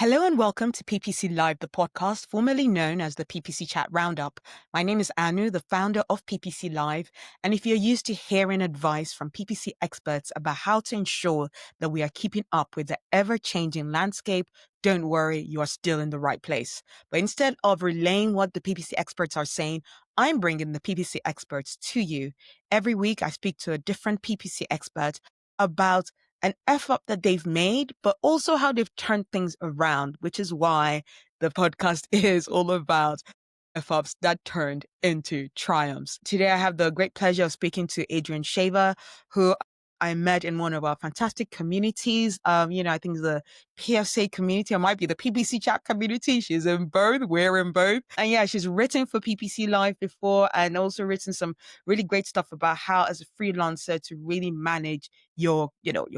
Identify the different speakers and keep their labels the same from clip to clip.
Speaker 1: Hello and welcome to PPC Live The Podcast, formerly known as the PPC Chat Roundup. My name is Anu, the founder of PPC Live. And if you're used to hearing advice from PPC experts about how to ensure that we are keeping up with the ever-changing landscape, don't worry, you are still in the right place. But instead of relaying what the PPC experts are saying, I'm bringing the PPC experts to you. Every week, I speak to a different PPC expert about an F-up that they've made, but also how they've turned things around, which is why the podcast is all about F-ups that turned into triumphs. Today, I have the great pleasure of speaking to Adrienne Shaver, who I met in one of our fantastic communities. I think the PSA community, or might be the PPC chat community. She's in both. We're in both. And yeah, she's written for PPC Live before and also written some really great stuff about how as a freelancer to really manage your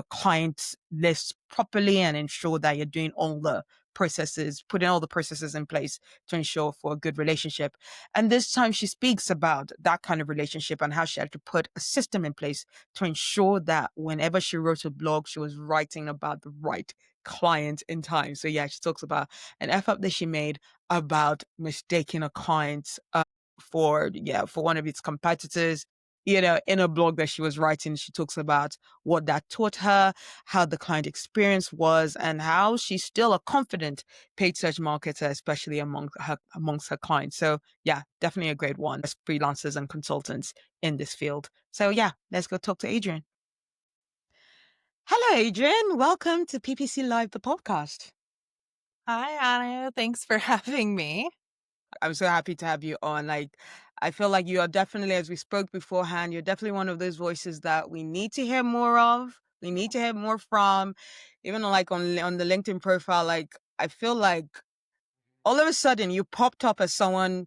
Speaker 1: clients list properly and ensure that you're doing all the processes, putting all the processes in place to ensure for a good relationship. And this time she speaks about that kind of relationship and how she had to put a system in place to ensure that whenever she wrote a blog, she was writing about the right client in time. So yeah, she talks about an F up that she made about mistaking a client for one of its competitors. In a blog that she was writing, she talks about what that taught her, how the client experience was, and how she's still a confident paid search marketer, especially amongst her clients. So yeah, definitely a great one as freelancers and consultants in this field. So yeah, let's go talk to Adrienne. Hello, Adrienne. Welcome to PPC Live, the podcast.
Speaker 2: Hi, Anu. Thanks for having me.
Speaker 1: I'm so happy to have you on. I feel like you are definitely, as we spoke beforehand, you're definitely one of those voices that we need to hear more of. We need to hear more from, even like on the LinkedIn profile. Like, I feel like all of a sudden you popped up as someone,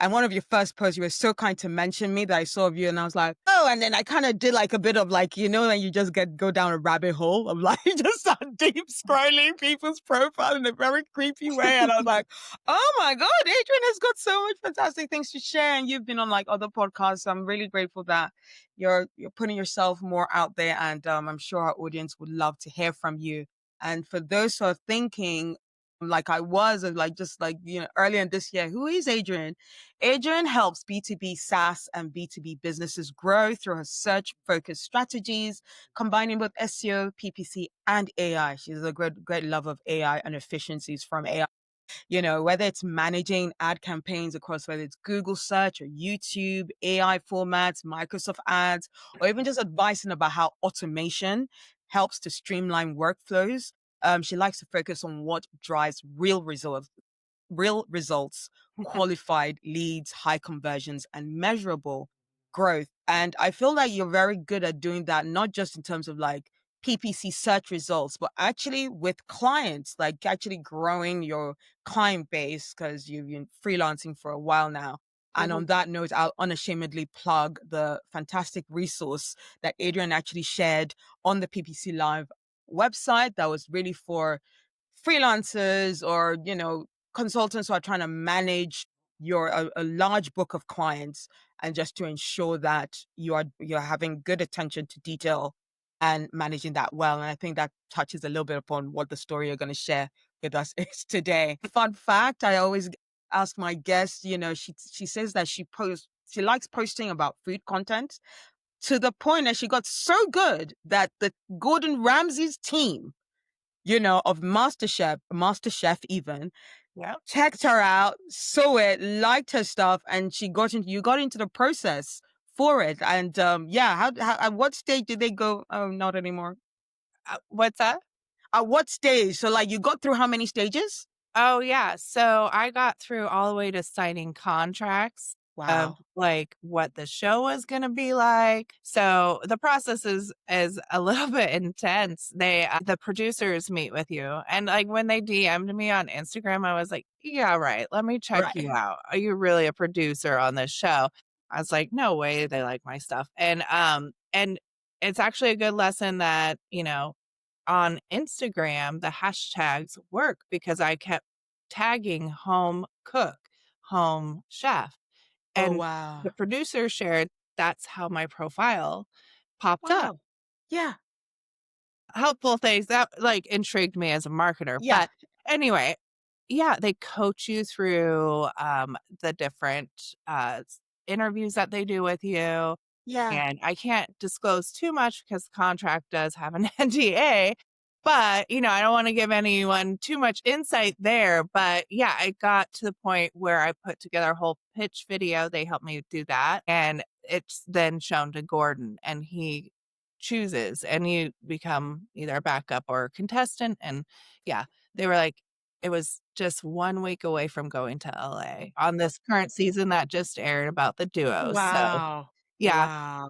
Speaker 1: and one of your first posts, you were so kind to mention me that I saw of you and I was like, oh, and then I kind of did like a bit of like, and you just go down a rabbit hole of like, just start deep scrolling people's profile in a very creepy way. And I was like, oh my God, Adrienne has got so much fantastic things to share. And you've been on like other podcasts. So I'm really grateful that you're putting yourself more out there. And I'm sure our audience would love to hear from you. And for those who are thinking, like I was, earlier in this year. Who is Adrienne? Adrienne helps B2B SaaS and B2B businesses grow through her search focused strategies, combining both SEO, PPC, and AI. She's a great lover of AI and efficiencies from AI. Whether it's managing ad campaigns across whether it's Google search or YouTube, AI formats, Microsoft ads, or even just advising about how automation helps to streamline workflows. She likes to focus on what drives real results, qualified leads, high conversions, and measurable growth. And I feel like you're very good at doing that, not just in terms of like PPC search results, but actually with clients, like actually growing your client base because you've been freelancing for a while now. And on that note, I'll unashamedly plug the fantastic resource that Adrienne actually shared on the PPC Live website that was really for freelancers or, consultants who are trying to manage a large book of clients and just to ensure that you're having good attention to detail and managing that well. And I think that touches a little bit upon what the story you're going to share with us is today. Fun fact, I always ask my guests, she says that she likes posting about food content to the point that she got so good that the Gordon Ramsay's team of MasterChef even,
Speaker 2: Yeah.
Speaker 1: checked her out, saw it, liked her stuff, and you got into the process for it. And how at what stage did they go? Oh, not anymore.
Speaker 2: What's that?
Speaker 1: At what stage? So like you got through how many stages?
Speaker 2: Oh, yeah. So I got through all the way to signing contracts of
Speaker 1: Wow.
Speaker 2: like what the show was going to be like. So the process is a little bit intense. The producers meet with you, and like when they DM'd me on Instagram, I was like, yeah, right. Let me check you
Speaker 1: Right.
Speaker 2: out. Are you really a producer on this show? I was like, no way, they like my stuff. And it's actually a good lesson that, on Instagram, the hashtags work because I kept tagging home cook, home chef.
Speaker 1: Oh,
Speaker 2: And
Speaker 1: wow.
Speaker 2: the producer shared that's how my profile popped up.
Speaker 1: Wow. Yeah.
Speaker 2: Helpful things that like intrigued me as a marketer.
Speaker 1: Yeah.
Speaker 2: But Anyway, yeah, they coach you through, the different, interviews that they do with you,
Speaker 1: Yeah.
Speaker 2: and I can't disclose too much because the contract does have an NDA, but, I don't wanna give anyone too much insight there, but, yeah, I got to the point where I put together a whole pitch video, they helped me do that, and it's then shown to Gordon, and he chooses, and you become either a backup or a contestant, and, yeah, they were like, it was just 1 week away from going to LA on this current season that just aired about the duos, so,
Speaker 1: Wow.
Speaker 2: yeah.
Speaker 1: Wow.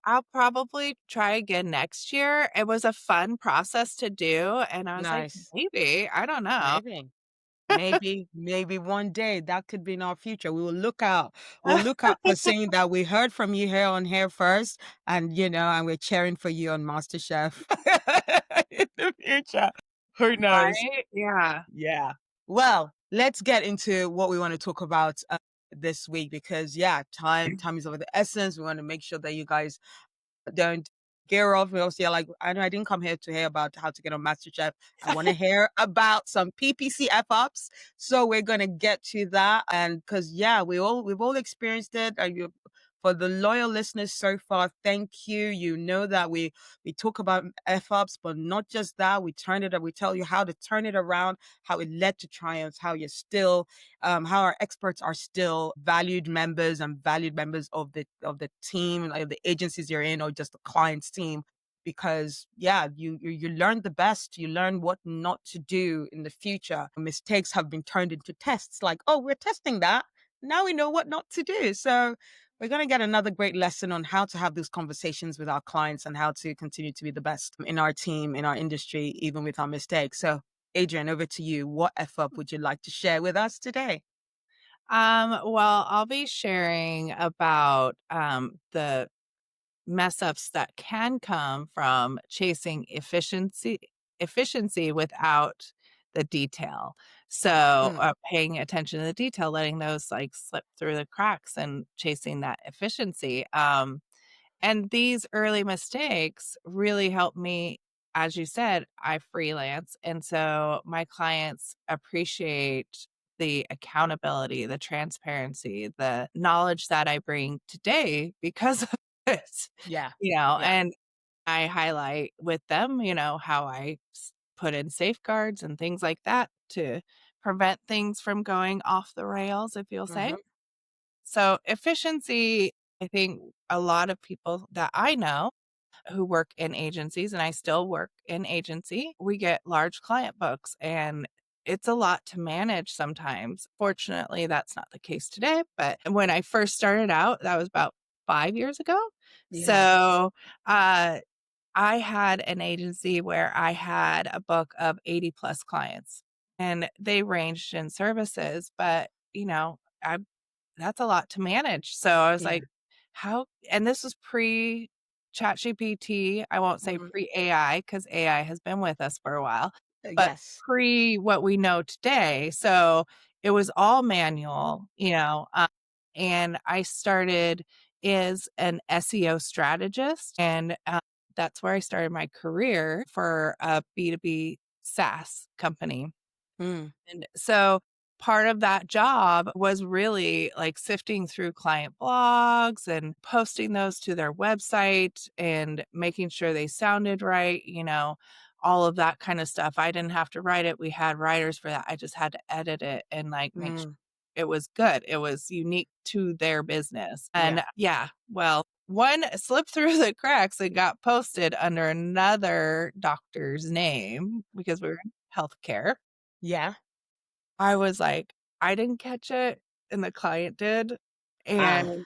Speaker 2: I'll probably try again next year. It was a fun process to do, and I was like,
Speaker 1: Nice.
Speaker 2: "Maybe, I don't know."
Speaker 1: Maybe. Maybe one day that could be in our future. We will look out. We'll look out for saying that we heard from you here on here first, and and we're cheering for you on MasterChef in the future. Who knows?
Speaker 2: Right? Yeah.
Speaker 1: Yeah. Well, let's get into what we want to talk about this week because time is of the essence. We want to make sure that you guys don't gear off. We also like, I know I didn't come here to hear about how to get on MasterChef. I want to hear about some PPC F ups. So we're gonna get to that, and because we've all experienced it. For the loyal listeners so far, thank you. You know that we talk about F ups, but not just that. We turn it up. We tell you how to turn it around, how it led to triumphs, how you're still how our experts are still valued members and valued members of the team, like the agencies you're in, or just the client's team. Because you learn the best, you learn what not to do in the future. Mistakes have been turned into tests. Like, oh, we're testing that. Now we know what not to do. So we're going to get another great lesson on how to have these conversations with our clients and how to continue to be the best in our team, in our industry, even with our mistakes. So Adrienne, over to you. What F up would you like to share with us today?
Speaker 2: Well, I'll be sharing about, the mess ups that can come from chasing efficiency without the detail. So,
Speaker 1: Mm,
Speaker 2: paying attention to the detail, letting those, like, slip through the cracks and chasing that efficiency. And these early mistakes really helped me. As you said, I freelance, and so my clients appreciate the accountability, the transparency, the knowledge that I bring today because of it,
Speaker 1: yeah. Yeah.
Speaker 2: and I highlight with them, how I put in safeguards and things like that to prevent things from going off the rails, if you'll say.
Speaker 1: Hmm.
Speaker 2: So efficiency, I think a lot of people that I know who work in agencies, and I still work in agency, we get large client books and it's a lot to manage sometimes. Fortunately, that's not the case today. But when I first started out, that was about 5 years ago.
Speaker 1: Yeah.
Speaker 2: So I had an agency where I had a book of 80 plus clients and they ranged in services, but I that's a lot to manage. So I was
Speaker 1: Yeah.
Speaker 2: like, how, and this was pre ChatGPT. I won't say
Speaker 1: Mhm.
Speaker 2: pre AI because AI has been with us for a while, but
Speaker 1: Yes.
Speaker 2: pre what we know today. So it was all manual, and I started as an SEO strategist. And that's where I started my career for a B2B SaaS company.
Speaker 1: Mm,
Speaker 2: And so part of that job was really like sifting through client blogs and posting those to their website and making sure they sounded right, all of that kind of stuff. I didn't have to write it. We had writers for that. I just had to edit it and like make sure
Speaker 1: mm,
Speaker 2: it was good. It was unique to their business.
Speaker 1: yeah.
Speaker 2: And yeah, well, one slipped through the cracks and got posted under another doctor's name because we were in healthcare.
Speaker 1: Yeah.
Speaker 2: I was like, I didn't catch it, and the client did,
Speaker 1: Ah.
Speaker 2: and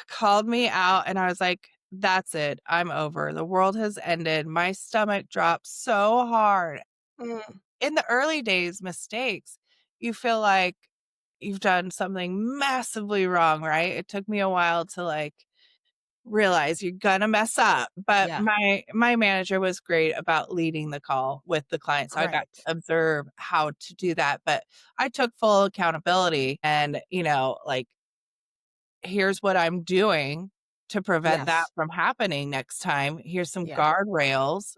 Speaker 2: called me out, and I was like, "That's it. I'm over. The world has ended." My stomach dropped so hard.
Speaker 1: Mm,
Speaker 2: In the early days, mistakes, you feel like you've done something massively wrong, right? It took me a while to, like, realize you're gonna mess up, but
Speaker 1: yeah.
Speaker 2: my manager was great about leading the call with the client, so I got
Speaker 1: Great.
Speaker 2: to observe how to do that, but I took full accountability and, like, here's what I'm doing to prevent that
Speaker 1: Yes.
Speaker 2: from happening next time. Here's some
Speaker 1: Yeah.
Speaker 2: guardrails,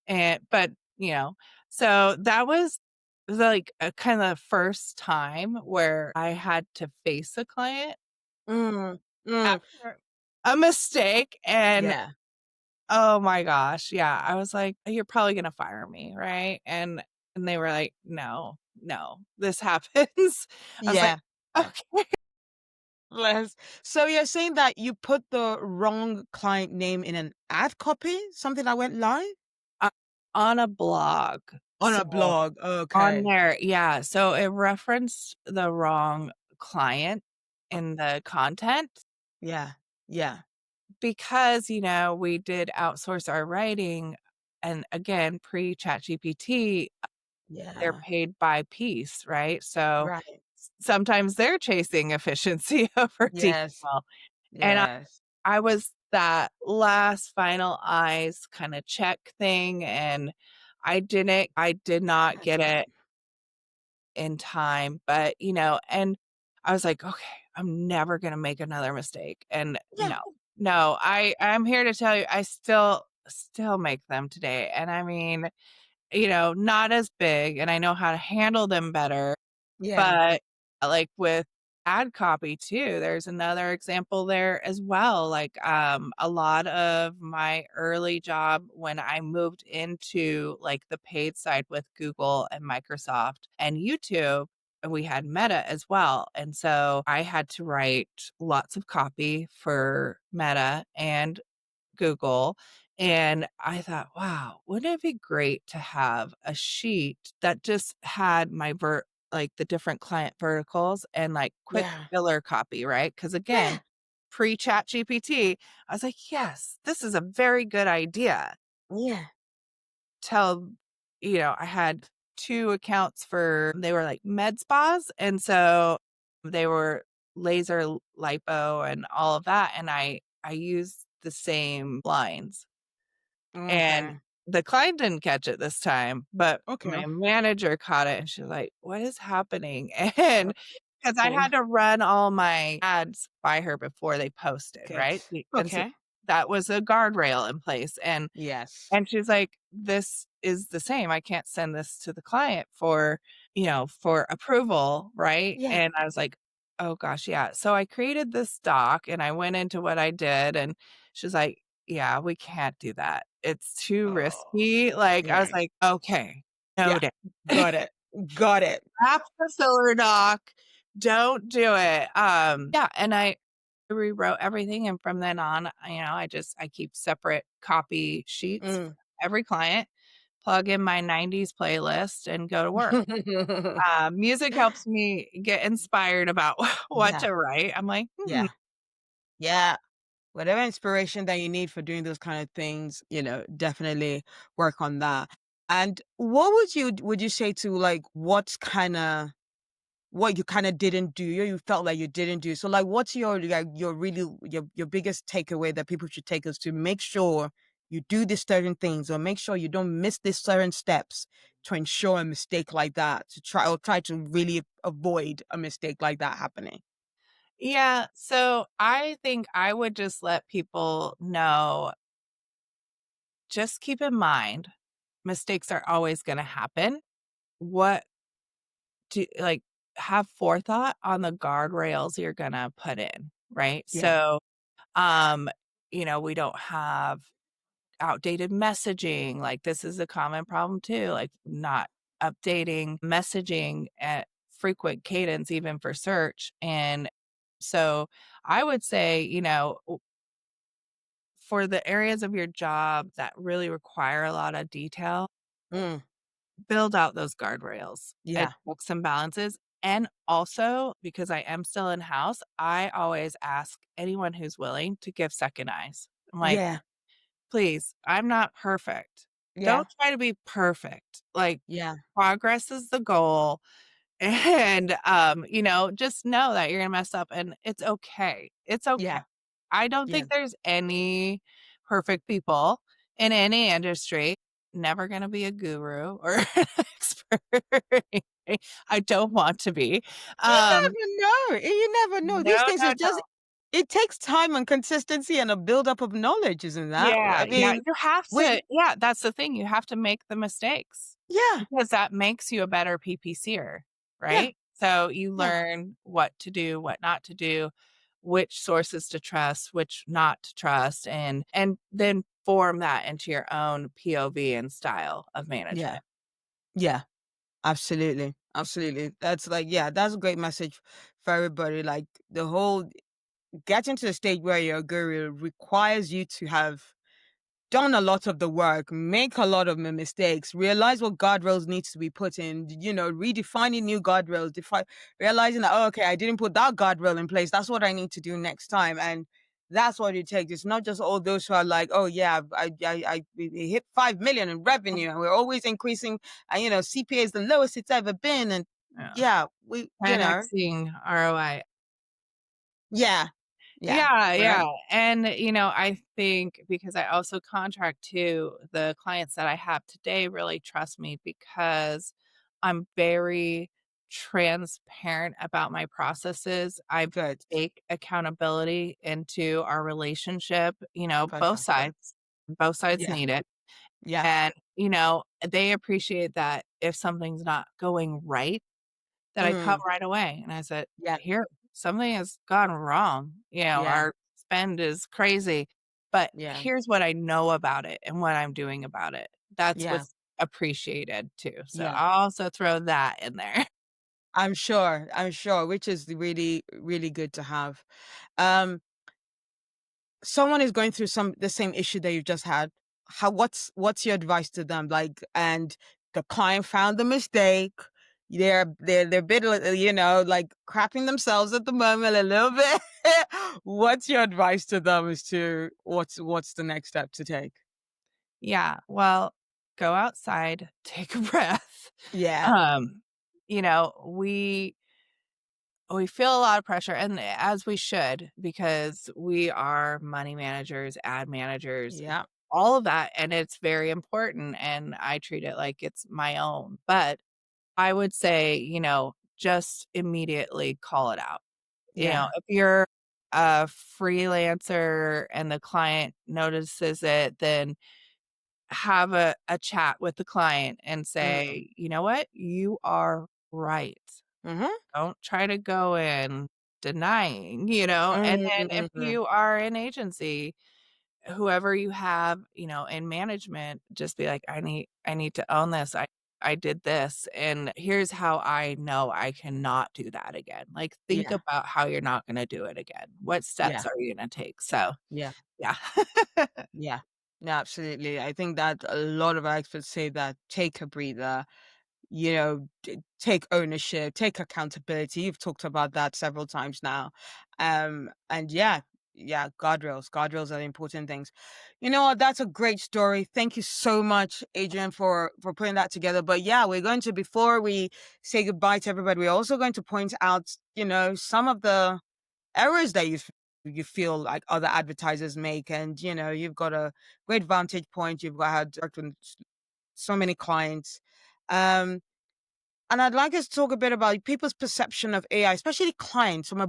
Speaker 2: and but, you know, So that was like a kind of first time where I had to face a client
Speaker 1: Mm, mm,
Speaker 2: after a mistake. And
Speaker 1: yeah,
Speaker 2: oh my gosh, yeah, I was like, "You're probably gonna fire me, right?" And they were like, "No, no, this happens." I was like,
Speaker 1: yeah.
Speaker 2: "Okay."
Speaker 1: Bless. So you're saying that you put the wrong client name in an ad copy, something that went live
Speaker 2: Uh, on a blog.
Speaker 1: on
Speaker 2: So
Speaker 1: a blog.
Speaker 2: on
Speaker 1: Okay.
Speaker 2: there, yeah, so it referenced the wrong client
Speaker 1: Oh,
Speaker 2: in the content
Speaker 1: yeah, yeah,
Speaker 2: because, we did outsource our writing, and again, pre-ChatGPT, they're
Speaker 1: yeah.
Speaker 2: paid by piece, right? So
Speaker 1: Right.
Speaker 2: sometimes they're chasing efficiency over
Speaker 1: Yes.
Speaker 2: detail, and
Speaker 1: Yes.
Speaker 2: I was that last final eyes kinda check thing, and I did not get it in time, but, and I was like, "Okay, I'm never gonna make another mistake," and
Speaker 1: Yeah.
Speaker 2: no, I'm here to tell you, I still make them today, and I mean, not as big, and I know how to handle them better,
Speaker 1: Yeah.
Speaker 2: but, like, with ad copy too, there's another example there as well, like, a lot of my early job when I moved into, like, the paid side with Google and Microsoft and YouTube, we had Meta as well, and so I had to write lots of copy for Meta and Google, and I thought, "Wow, wouldn't it be great to have a sheet that just had my like, the different client verticals and, like, quick
Speaker 1: Yeah.
Speaker 2: filler copy," right? Because again,
Speaker 1: Yeah.
Speaker 2: pre-ChatGPT, I was like, "Yes, this is a very good idea."
Speaker 1: Yeah.
Speaker 2: Till, I had 2 accounts they were like med spas, and so they were laser lipo and all of that, and I used the same lines. And
Speaker 1: Okay.
Speaker 2: the client didn't catch it this time, but
Speaker 1: Okay.
Speaker 2: my manager caught it and she was like, "What is happening?" And because I
Speaker 1: Oh,
Speaker 2: had to run all my ads by her before they posted,
Speaker 1: okay.
Speaker 2: right? And so
Speaker 1: Okay.
Speaker 2: that was a guardrail in place,
Speaker 1: Yes.
Speaker 2: and she's like, "This is the same. I can't send this to the client for approval, right?"
Speaker 1: Yeah.
Speaker 2: And I was like, "Oh gosh, yeah." So I created this doc and I went into what I did and she's like, "Yeah, we can't do that. It's too
Speaker 1: Oh,
Speaker 2: risky." Like, I was
Speaker 1: yeah.
Speaker 2: like, "Okay,
Speaker 1: Yeah.
Speaker 2: noted."
Speaker 1: Got it. Got it.
Speaker 2: Scrap the filler doc. Don't do it. Yeah, and I rewrote everything, and from then on, I keep separate copy sheets for
Speaker 1: Mm.
Speaker 2: every client, plug in my 90s playlist, and go to work. Music helps me get inspired about what
Speaker 1: Yeah.
Speaker 2: to write. I'm like, "Hmm."
Speaker 1: Yeah. Yeah. Whatever inspiration that you need for doing those kind of things, definitely work on that. And what would you say to like what you kind of didn't do, you felt like you didn't do? So like what's your really your biggest takeaway that people should take us to make sure you do these certain things or make sure you don't miss these certain steps to ensure a mistake like that, to try to really avoid a mistake like that happening.
Speaker 2: Yeah, so I think I would just let people know, just keep in mind, mistakes are always gonna happen. What like, have forethought on the guardrails you're gonna put in, right?
Speaker 1: Yeah.
Speaker 2: So, we don't have outdated messaging, like, this is a common problem too, like, not updating messaging at frequent cadence even for search, and so I would say, for the areas of your job that really require a lot of detail,
Speaker 1: Mm,
Speaker 2: build out those guardrails and
Speaker 1: yeah.
Speaker 2: checks and balances. And also, because I am still in house, I always ask anyone who's willing to give second eyes. I'm like,
Speaker 1: Yeah.
Speaker 2: please, I'm not perfect.
Speaker 1: Yeah.
Speaker 2: Don't try to be perfect. Like,
Speaker 1: Yeah.
Speaker 2: progress is the goal. And, just know that you're gonna mess up and it's okay. It's okay.
Speaker 1: Yeah.
Speaker 2: I don't
Speaker 1: Yeah.
Speaker 2: think there's any perfect people in any industry. Never gonna be a guru or an expert. I don't want to be.
Speaker 1: You
Speaker 2: Um,
Speaker 1: never know. You never know.
Speaker 2: no,
Speaker 1: These things
Speaker 2: no,
Speaker 1: is
Speaker 2: no.
Speaker 1: just it takes time and consistency and a buildup of knowledge, isn't that?
Speaker 2: Yeah,
Speaker 1: I
Speaker 2: yeah,
Speaker 1: mean,
Speaker 2: you have
Speaker 1: we
Speaker 2: to, yeah, that's the thing. You have to make the mistakes.
Speaker 1: Yeah.
Speaker 2: because that makes you a better PPCer,
Speaker 1: Yeah.
Speaker 2: right? So you
Speaker 1: Yeah.
Speaker 2: learn what to do, what not to do, which sources to trust, which not to trust, and then form that into your own POV and style of
Speaker 1: Yeah.
Speaker 2: management.
Speaker 1: Yeah. Absolutely. Absolutely. That's like, yeah, that's a great message for everybody. Like the whole getting to the stage where you're a guru requires you to have done a lot of the work, make a lot of mistakes, realize what guardrails needs to be put in, redefining new guardrails, realizing that, oh, okay, I didn't put that guardrail in place. That's what I need to do next time. And that's what it takes. It's not just all those who are like, oh yeah, we hit 5 million in revenue and we're always increasing. And CPA is the lowest it's ever been. And
Speaker 2: Yeah.
Speaker 1: yeah,
Speaker 2: 10xing ROI.
Speaker 1: yeah, yeah,
Speaker 2: Yeah, yeah,
Speaker 1: right,
Speaker 2: and, I think because I also contract too, the clients that I have today really trust me because I'm very transparent about my processes. I
Speaker 1: good,
Speaker 2: take accountability into our relationship,
Speaker 1: fantastic.
Speaker 2: both sides
Speaker 1: Yeah,
Speaker 2: need it,
Speaker 1: yeah,
Speaker 2: and, they appreciate that if something's not going right, that I come
Speaker 1: mm,
Speaker 2: right away, and I said,
Speaker 1: yeah,
Speaker 2: "Here, something has gone wrong,
Speaker 1: yeah,
Speaker 2: our spend is crazy, but
Speaker 1: yeah,
Speaker 2: here's what I know about it and what I'm doing about it." That's
Speaker 1: yeah,
Speaker 2: what's appreciated too, so
Speaker 1: yeah.
Speaker 2: I'll also throw that in there.
Speaker 1: I'm sure, which is really, really good to have. Um, Someone is going through the same issue that you just had. What's your advice to them? Like, and the client found the mistake. They're a bit, like crapping themselves at the moment a little bit. What's your advice to them as to what's the next step to take?
Speaker 2: Yeah, well, go outside, take a breath.
Speaker 1: Yeah,
Speaker 2: Um, we feel a lot of pressure, and as we should, because we are money managers, ad managers,
Speaker 1: yeah,
Speaker 2: all of that, and it's very important, and I treat it like it's my own. But I would say, just immediately call it out.
Speaker 1: yeah,
Speaker 2: If you're a freelancer and the client notices it, then have a chat with the client and
Speaker 1: mm,
Speaker 2: say, "You know what? You are right."
Speaker 1: mm-hmm,
Speaker 2: Don't try to go in denying, and then if
Speaker 1: mm-hmm.
Speaker 2: you are an agency, whoever you have, in management, just be like, "I need to own this. I did this, and here's how I know I cannot do that again." Like, think
Speaker 1: Yeah,
Speaker 2: about how you're not gonna do it again. What
Speaker 1: yeah,
Speaker 2: steps are you gonna take? So,
Speaker 1: yeah.
Speaker 2: yeah.
Speaker 1: Yeah. No, absolutely. I think that a lot of our experts say that take a breather, take ownership, take accountability. You've talked about that several times now. And yeah, yeah, guardrails. Guardrails are the important things. You know what? That's a great story. Thank you so much, Adrian, for putting that together. But yeah, we're going to before we say goodbye to everybody, we're also going to point out, some of the errors that you feel like other advertisers make, and you've got a great vantage point. You've got had worked with so many clients, um and I'd like us to talk a bit about people's perception of AI, especially clients from a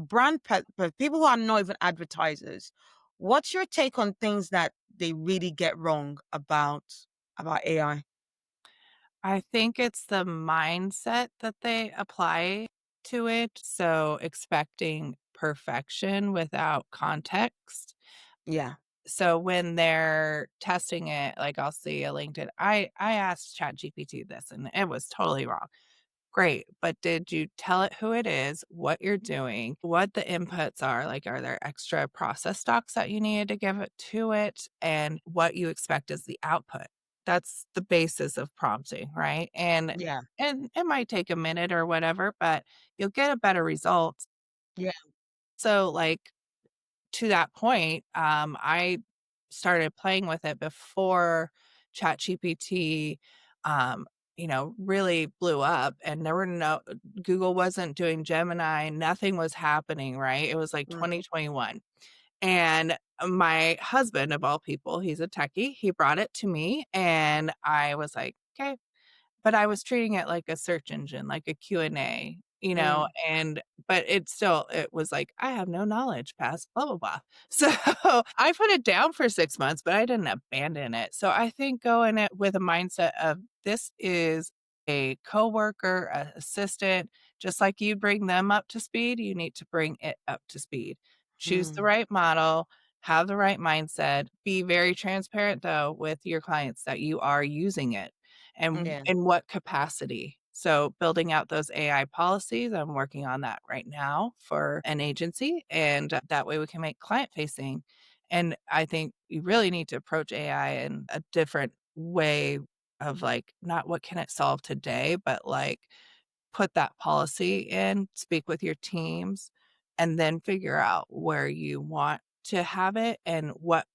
Speaker 1: people who are not even advertisers. What's your take on things that they really get wrong about AI?
Speaker 2: I think it's the mindset that they apply to it, so expecting perfection without context.
Speaker 1: Yeah.
Speaker 2: So when they're testing it, like I'll see a LinkedIn, I asked ChatGPT this and it was totally wrong. Great, but did you tell it who it is, what you're doing, what the inputs are? Like, are there extra process docs that you needed to give it to it, and what you expect as the output? That's the basis of prompting, right?
Speaker 1: Yeah.
Speaker 2: And it might take a minute or whatever, but you'll get a better result.
Speaker 1: Yeah.
Speaker 2: So, like, to that point, I started playing with it before ChatGPT, um, really blew up, and there were no Google wasn't doing Gemini, nothing was happening, right? It was like
Speaker 1: Mm,
Speaker 2: 2021. And my husband, of all people, he's a techie, he brought it to me, and I was like, "Okay." But I was treating it like a search engine, like a Q&A, you know,
Speaker 1: Mm.
Speaker 2: but it was like, I have no knowledge past blah, blah, blah. So I put it down for 6 months, but I didn't abandon it. So I think go in it with a mindset of this is a coworker, a assistant, just like you bring them up to speed, you need to bring it up to speed. Choose the
Speaker 1: Mm.
Speaker 2: right model, have the right mindset, be very transparent though with your clients that you are using it and
Speaker 1: Yeah.
Speaker 2: in what capacity. So building out those AI policies, I'm working on that right now for an agency, and that way we can make client facing. And I think you really need to approach AI in a different way of like not what can it solve today, but like put that policy in, speak with your teams, and then figure out where you want to have it and what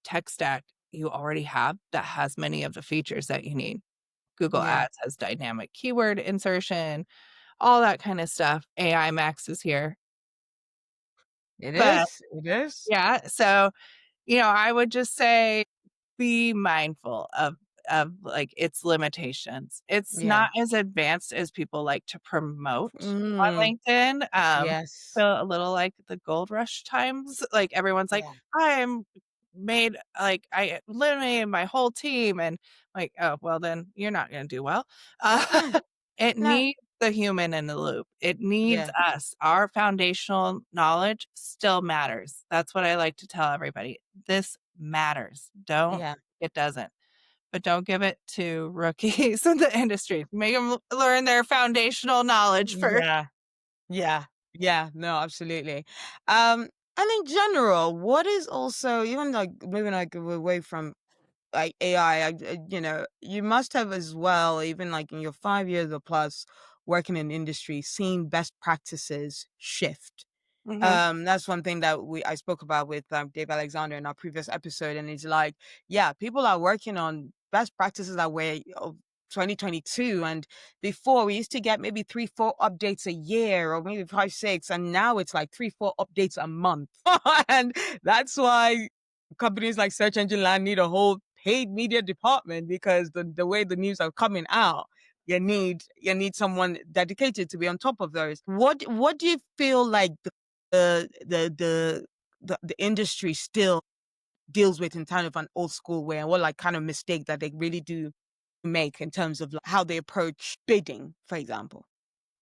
Speaker 2: tech stack you already have that has many of the features that you need. Google
Speaker 1: Yeah.
Speaker 2: Ads has dynamic keyword insertion, all that kind of stuff. AI Max is here.
Speaker 1: It
Speaker 2: But
Speaker 1: is. It is.
Speaker 2: yeah, so, I would just say be mindful of, like, its limitations. It's
Speaker 1: Yeah.
Speaker 2: not as advanced as people like to promote on
Speaker 1: Mm.
Speaker 2: LinkedIn.
Speaker 1: Yes.
Speaker 2: Feel a little like the gold rush times, like, everyone's like,
Speaker 1: Yeah.
Speaker 2: "I'm I eliminated my whole team," and like, "Oh, well, then you're not gonna do well." Uh,
Speaker 1: Yeah.
Speaker 2: it
Speaker 1: Yeah.
Speaker 2: needs the human in the loop. It needs
Speaker 1: Yeah.
Speaker 2: us. Our foundational knowledge still matters. That's what I like to tell everybody. This matters. Don't
Speaker 1: Yeah.
Speaker 2: it doesn't. But don't give it to rookies in the industry. Make them learn their foundational knowledge first.
Speaker 1: Yeah. Yeah. Yeah. No, absolutely. Um, and in general, what is also even like moving like away from like AI, you must have as well, even like in your 5 years or plus working in industry, seen best practices shift.
Speaker 2: Mhm.
Speaker 1: That's one thing that I spoke about with Dave Alexander in our previous episode, and it's like, yeah, people are working on best practices that were of 2022, and before we used to get maybe 3, 4 updates a year, or maybe 5, 6, and now it's like 3, 4 updates a month, and that's why companies like Search Engine Land need a whole paid media department because the way the news are coming out, you need someone dedicated to be on top of those. What do you feel like the the the the industry still deals with in kind of an old school way, and what like kind of mistake that they really do make in terms of like, how they approach bidding, for example?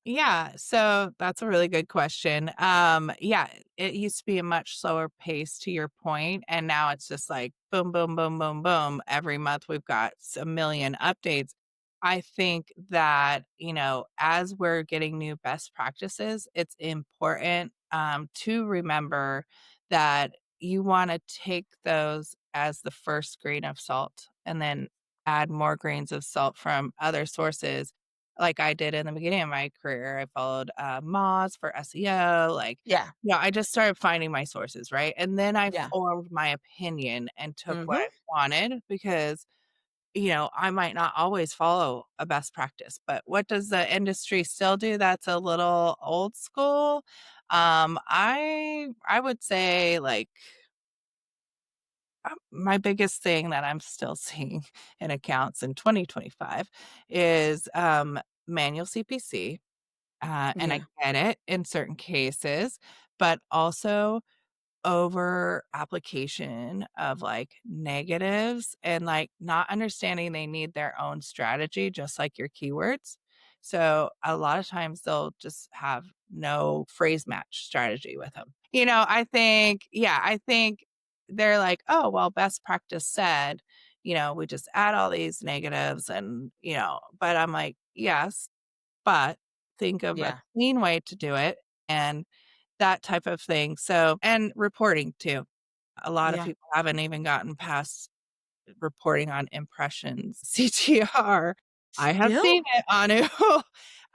Speaker 2: Yeah, so that's a really good question. Yeah, it used to be a much slower pace to your point, and now it's just like boom, boom, boom, boom, boom. Every month we've got a million updates. I think that, as we're getting new best practices, it's important to remember that you want to take those as the first grain of salt and then add more grains of salt from other sources like I did in the beginning of my career. I followed, Moz for SEO, like,
Speaker 1: Yeah.
Speaker 2: I just started finding my sources, right? And then I
Speaker 1: Yeah.
Speaker 2: formed my opinion and took what
Speaker 1: Mm-hmm.
Speaker 2: I wanted because, I might not always follow a best practice, but what does the industry still do that's a little old school? I would say, like, my biggest thing that I'm still seeing in accounts in 2025 is, manual CPC. And I
Speaker 1: Yeah.
Speaker 2: get it in certain cases, but also over application of like negatives and like not understanding they need their own strategy, just like your keywords. So a lot of times they'll just have no phrase match strategy with them. I think they're like, oh, well, best practice said, we just add all these negatives but I'm like, yes, but think of a
Speaker 1: Yeah.
Speaker 2: clean way to do it and that type of thing. So and reporting too. A lot of
Speaker 1: Yeah.
Speaker 2: people haven't even gotten past reporting on impressions, CTR. I have
Speaker 1: Still?
Speaker 2: seen it, Anu.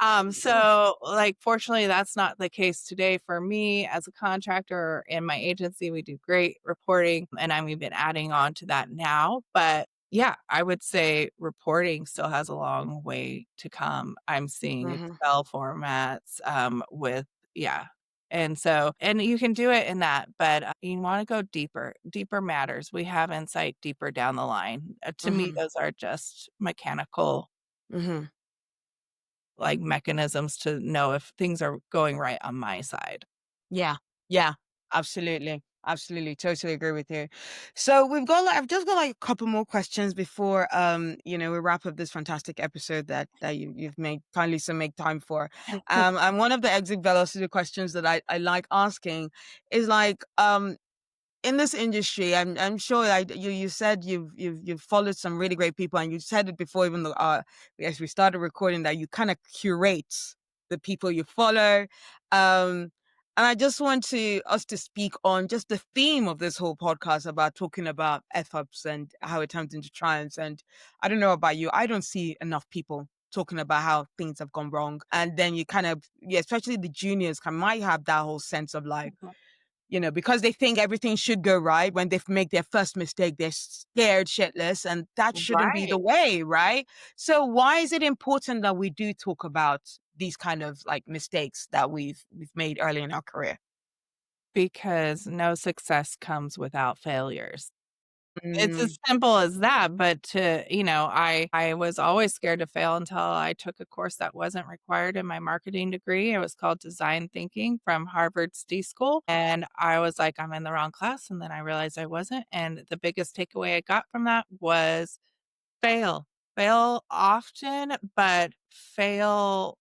Speaker 1: Oh.
Speaker 2: So, like, fortunately, that's not the case today for me as a contractor in my agency. We do great reporting, and I'm even adding on to that now. But yeah, I would say reporting still has a long way to come. I'm seeing
Speaker 1: Mm-hmm.
Speaker 2: Excel formats with, yeah, and you can do it in that, but you want to go deeper. Deeper matters. We have insight deeper down the line. To me,
Speaker 1: Mm-hmm.
Speaker 2: those are just mechanical.
Speaker 1: Mm-hmm.
Speaker 2: like mechanisms to know if things are going right on my side.
Speaker 1: Yeah. Yeah. Absolutely. Absolutely. Totally agree with you. So I've just got like a couple more questions before we wrap up this fantastic episode that you've made kindly so make time for. And one of the exit velocity questions that I like asking is like, in this industry, I'm sure you said you've followed some really great people, and you said it before, even though as we started recording, that you kind of curate the people you follow. And I just want us to speak on just the theme of this whole podcast about talking about F ups and how it turns into triumphs. And I don't know about you, I don't see enough people talking about how things have gone wrong. And then you kind of, yeah, especially the juniors might have that whole sense of like, because they think everything should go right. When they make their first mistake, they're scared shitless, and that shouldn't be the
Speaker 2: Right.
Speaker 1: way, right? So why is it important that we do talk about these kind of like mistakes that we've made early in our career?
Speaker 2: Because no success comes without failures. It's
Speaker 1: Mm,
Speaker 2: as simple as that, but I was always scared to fail until I took a course that wasn't required in my marketing degree. It was called design thinking from Harvard's D School, and I was like, I'm in the wrong class, and then I realized I wasn't, and the biggest takeaway I got from that was fail. Fail often, but fail,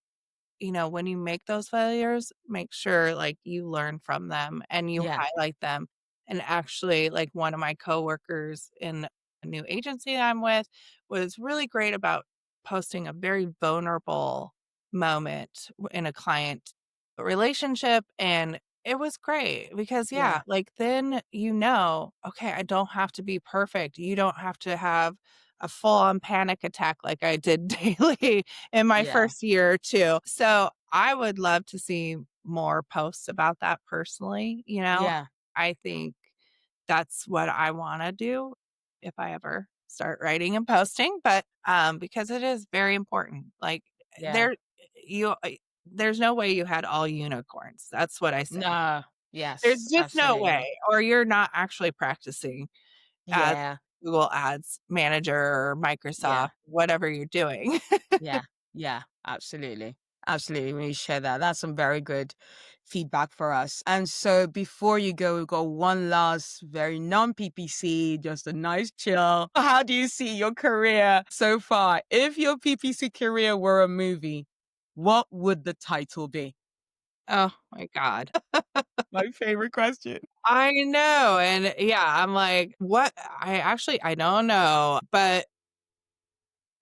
Speaker 2: when you make those failures, make sure like you learn from them and you
Speaker 1: yeah,
Speaker 2: highlight them. And actually, like one of my coworkers in a new agency that I'm with was really great about posting a very vulnerable moment in a client relationship. And it was great because,
Speaker 1: yeah,
Speaker 2: yeah, like then okay, I don't have to be perfect. You don't have to have a full on panic attack like I did daily in my
Speaker 1: yeah,
Speaker 2: first year or 2. So, I would love to see more posts about that personally.
Speaker 1: yeah,
Speaker 2: I think that's what I wanna do if I ever start writing and posting, but, because it is very important. Like,
Speaker 1: yeah.
Speaker 2: there you there's no way you had all unicorns. That's what I say.
Speaker 1: No,
Speaker 2: There's
Speaker 1: yes,
Speaker 2: just no way,
Speaker 1: absolutely.
Speaker 2: or you're not actually practicing as
Speaker 1: Yeah,
Speaker 2: Google Ads manager or
Speaker 1: yeah.
Speaker 2: Microsoft, whatever you're doing.
Speaker 1: Yeah, yeah, absolutely. Absolutely. When you share that, that's some very good feedback for us. And so before you go, we've got one last very non-PPC, just a nice chill. How do you see your career so far? If your PPC career were a movie, what would the title be?
Speaker 2: Oh my god.
Speaker 1: My favorite question.
Speaker 2: I know, and yeah, I'm like, "What?" I don't know, but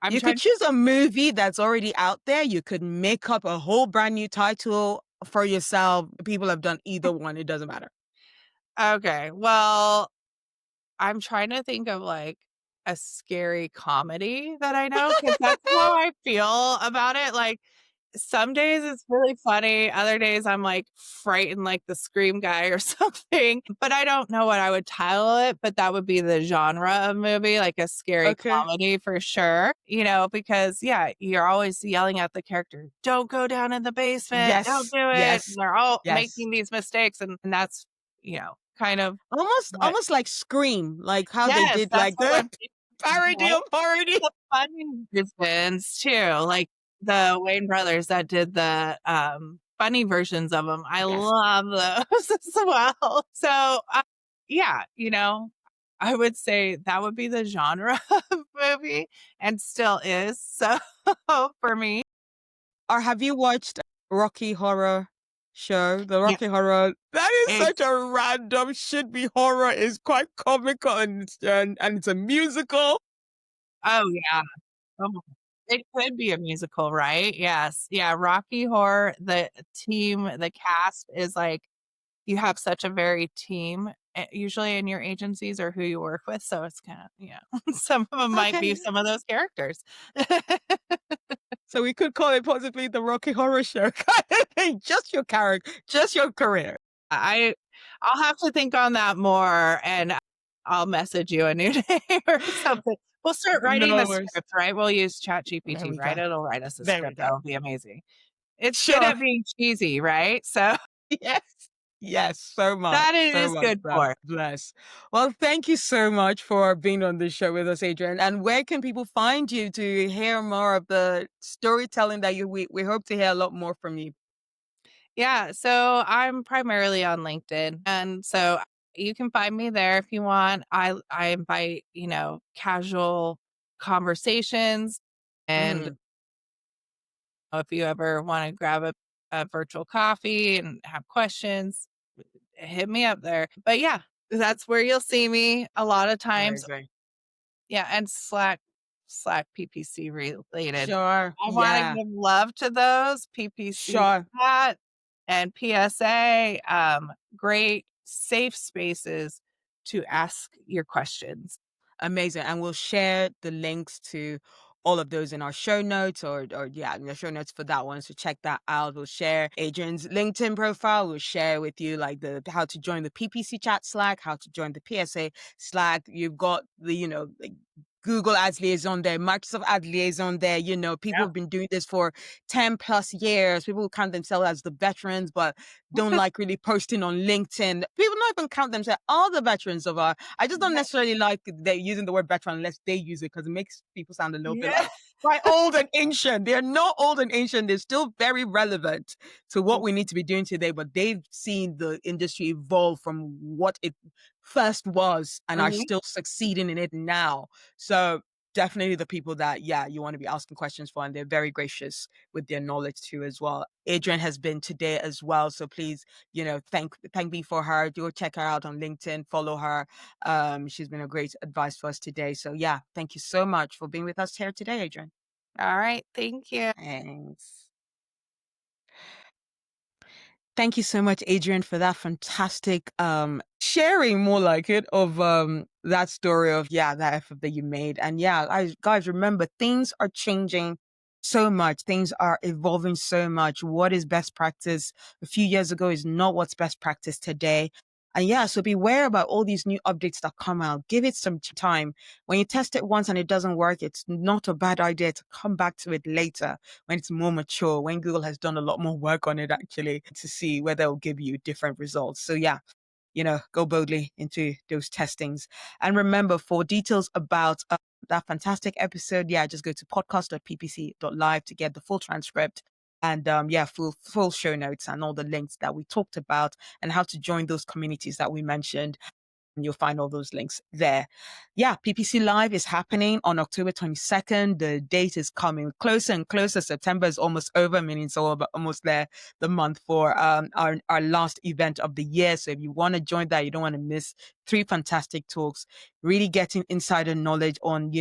Speaker 2: I'm
Speaker 1: You could
Speaker 2: trying.
Speaker 1: choose a movie that's already out there. You could make up a whole brand new title for yourself. People have done either one. It doesn't matter.
Speaker 2: Okay, well, I'm trying to think of, like, a scary comedy that I know because that's how I feel about it. Like, some days it's really funny, other days I'm, like, frightened like the Scream guy or something, but I don't know what I would title it, but that would be the genre of movie, like a scary
Speaker 1: Okay.
Speaker 2: comedy for sure, because, yeah, you're always yelling at the character, "Don't go down in the basement, don't
Speaker 1: Yes,
Speaker 2: do it," and
Speaker 1: yes,
Speaker 2: they're all
Speaker 1: yes.
Speaker 2: making these mistakes, and that's, kind of what.
Speaker 1: Almost like Scream, like how they
Speaker 2: Yes,
Speaker 1: did
Speaker 2: that's
Speaker 1: like
Speaker 2: what
Speaker 1: the
Speaker 2: I'm thinking,
Speaker 1: parody
Speaker 2: right?
Speaker 1: of parody.
Speaker 2: The funny versions too, like the Wayne brothers that did the, funny versions of them. I
Speaker 1: Yes.
Speaker 2: love those as well. So, yeah, I would say that would be the genre of movie and still is, so for me.
Speaker 1: Or have you watched Rocky Horror Show? The
Speaker 2: Yeah,
Speaker 1: Rocky Horror. That is
Speaker 2: it
Speaker 1: such a random should be horror. It's quite comical and it's a musical.
Speaker 2: oh, yeah. Oh, it could be a musical, right? Yes. Yeah, Rocky Horror, the cast is like you have such a very team, usually in your agencies or who you work with, so it's kinda some of them might be
Speaker 1: Okay.
Speaker 2: some of those characters.
Speaker 1: So we could call it possibly the Rocky Horror Show kind of thing. Just your character, just your career.
Speaker 2: I I'll have to think on that more, and I'll message you a new name or something. We'll start writing the
Speaker 1: No worries.
Speaker 2: script, right? We'll use
Speaker 1: There
Speaker 2: ChatGPT,
Speaker 1: we
Speaker 2: right?
Speaker 1: go.
Speaker 2: It'll write us a
Speaker 1: There we
Speaker 2: script,
Speaker 1: go.
Speaker 2: that'll be amazing. It's good
Speaker 1: Sure.
Speaker 2: at being cheesy, right? So
Speaker 1: Yes. Yes, so much,
Speaker 2: That it
Speaker 1: so
Speaker 2: is
Speaker 1: much.
Speaker 2: good
Speaker 1: So
Speaker 2: for.
Speaker 1: bless. Well, thank you so much for being on the show with us, Adrienne. And where can people find you to hear more of the storytelling that we hope to hear a lot more from you?
Speaker 2: Yeah, so I'm primarily on LinkedIn, and so you can find me there if you want. I invite, casual conversations, and
Speaker 1: Mm,
Speaker 2: if you ever wanna grab a virtual coffee and have questions, hit me up there. But yeah, that's where you'll see me a lot of times.
Speaker 1: amazing.
Speaker 2: Yeah, and Slack PPC related.
Speaker 1: Sure.
Speaker 2: I wanna
Speaker 1: Yeah.
Speaker 2: give love to those, PPC
Speaker 1: Sure.
Speaker 2: chat and PSA, great safe spaces to ask your questions.
Speaker 1: Amazing. And we'll share the links to all of those in our show notes or yeah, in the show notes for that one. So check that out. We'll share Adrian's LinkedIn profile. We'll share with you like the how to join the PPC chat Slack, how to join the PSA Slack. You've got the, like Google Ads Liaison there, Microsoft Ad Liaison there. People
Speaker 2: Yep.
Speaker 1: have been doing this for 10 plus years. People who count themselves as the veterans, but don't like really posting on LinkedIn. People not even count themselves are the veterans of our. I just don't
Speaker 2: Yeah.
Speaker 1: necessarily like they're using the word veteran unless they use it because it makes people sound a little bit
Speaker 2: Yeah.
Speaker 1: like quite old and ancient. They're not old and ancient. They're still very relevant to what we need to be doing today, but they've seen the industry evolve from what it first was and are
Speaker 2: Mhm.
Speaker 1: still succeeding in it now. So definitely the people that, yeah, you want to be asking questions for, and they're very gracious with their knowledge too as well. Adrienne has been today as well. So please, thank me for her. Do check her out on LinkedIn, follow her. She's been a great advice for us today. So yeah, thank you so much for being with us here today, Adrienne.
Speaker 2: Alright, thank you.
Speaker 1: Thanks. Thank you so much, Adrienne, for that fantastic sharing, more like it, of that story of that effort that you made. And yeah, guys, remember things are changing so much. Things are evolving so much. What is best practice a few years ago is not what's best practice today. And yeah, so beware about all these new updates that come out. Give it some time. When you test it once and it doesn't work, it's not a bad idea to come back to it later when it's more mature, when Google has done a lot more work on it actually to see whether it'll give you different results. So yeah, go boldly into those testings. And remember, for details about that fantastic episode, just go to podcast.ppc.live to get the full transcript and full show notes and all the links that we talked about and how to join those communities that we mentioned. And you'll find all those links there. Yeah, PPC Live is happening on October 22nd. The date is coming closer and closer. September is almost over, meaning it's almost there, the month for our last event of the year. So if you want to join that, you don't want to miss 3 fantastic talks, really getting insider knowledge on,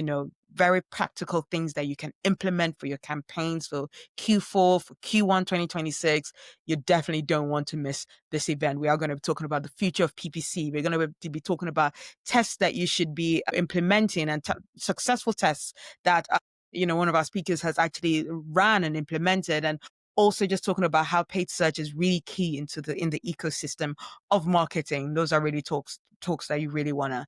Speaker 1: very practical things that you can implement for your campaigns for Q4, for Q1 2026. You definitely don't want to miss this event. We are going to be talking about the future of PPC. We're going to be talking about tests that you should be implementing and successful tests that, one of our speakers has actually ran and implemented. And also just talking about how paid search is really key in the ecosystem of marketing. Those are really talks that you really want to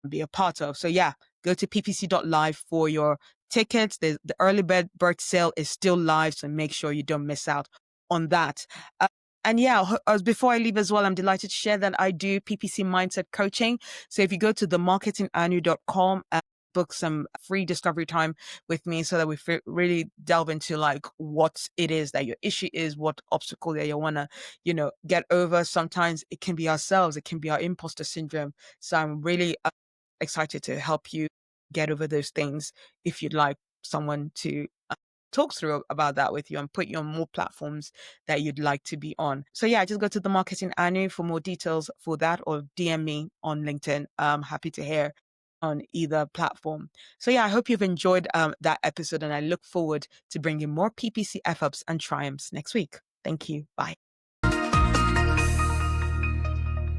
Speaker 1: be a part of. So yeah, go to ppc.live for your tickets. The early bird sale is still live, so make sure you don't miss out on that. And yeah, before I leave as well, I'm delighted to share that I do PPC mindset coaching. So if you go to themarketinganu.com and book some free discovery time with me so that we really delve into like what it is that your issue is, what obstacle that you want to, get over. Sometimes it can be ourselves. It can be our imposter syndrome. So I'm really excited to help you get over those things if you'd like someone to talk through about that with you and put you on more platforms that you'd like to be on. So yeah, just go to the Marketing Anu for more details for that or DM me on LinkedIn. I'm happy to hear on either platform. So yeah, I hope you've enjoyed that episode and I look forward to bringing more PPC F-ups and triumphs next week. Thank you. Bye.